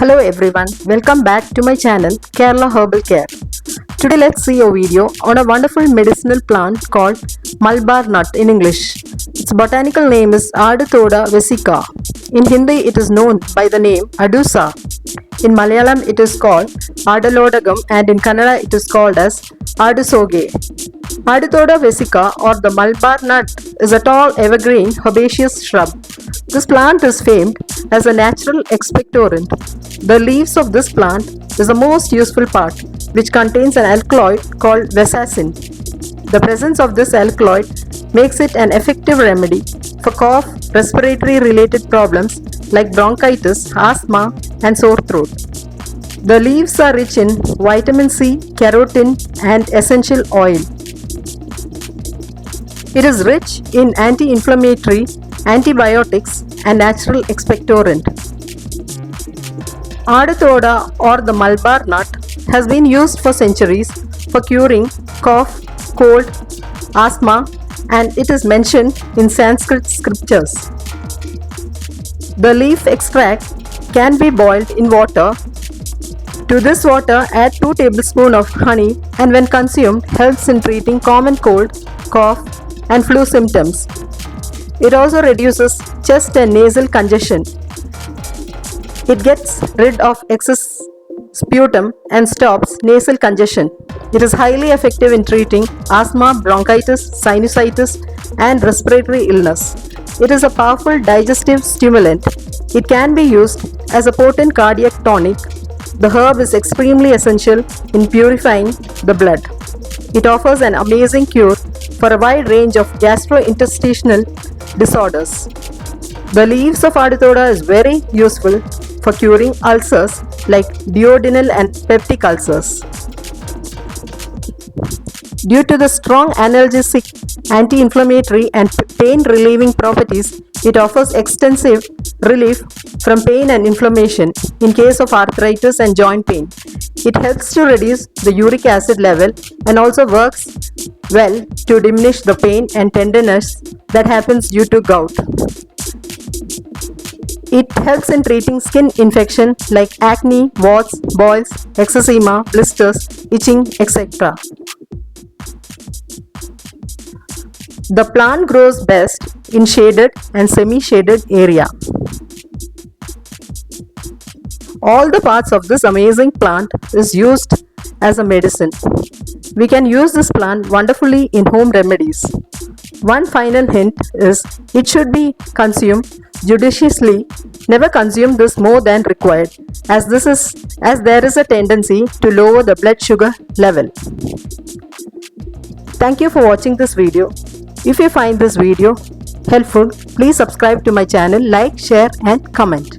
Hello everyone, welcome back to my channel Kerala Herbal Care. Today let's see a video on a wonderful medicinal plant called Malabar nut in English. Its botanical name is Adathoda vesica. In Hindi it is known by the name Adusa. In Malayalam it is called Adalodagam and in Kannada it is called as Adusoge. Adathoda vesica or the Malabar nut is a tall evergreen herbaceous shrub. This plant is famed as a natural expectorant. The leaves of this plant is the most useful part, which contains an alkaloid called vesacin. The presence of this alkaloid makes it an effective remedy for cough, respiratory related problems like bronchitis, asthma, and sore throat. The leaves are rich in vitamin C, carotene, and essential oil. It is rich in anti-inflammatory, antibiotics, and natural expectorant. Adathoda or the Malabar nut has been used for centuries for curing cough, cold, asthma, and it is mentioned in Sanskrit scriptures. The leaf extract can be boiled in water. To this water, add 2 tablespoons of honey and when consumed helps in treating common cold, cough, and flu symptoms. It also reduces chest and nasal congestion. It gets rid of excess sputum and stops nasal congestion. It is highly effective in treating asthma, bronchitis, sinusitis, and respiratory illness. It is a powerful digestive stimulant. It can be used as a potent cardiac tonic. The herb is extremely essential in purifying the blood. It offers an amazing cure for a wide range of gastrointestinal disorders. The leaves of Adathoda is very useful for curing ulcers like duodenal and peptic ulcers. Due to the strong analgesic, anti-inflammatory and pain-relieving properties, it offers extensive relief from pain and inflammation in case of arthritis and joint pain. It helps to reduce the uric acid level and also works well to diminish the pain and tenderness that happens due to gout. It helps in treating skin infection like acne, warts, boils, eczema, blisters, itching, etc. The plant grows best in shaded and semi-shaded area. All the parts of this amazing plant is used as a medicine. We can use this plant wonderfully in home remedies. One final hint is it should be consumed judiciously. Never consume this more than required as there is a tendency to lower the blood sugar level. Thank you for watching this video. If you find this video helpful, please subscribe to my channel, like, share and comment.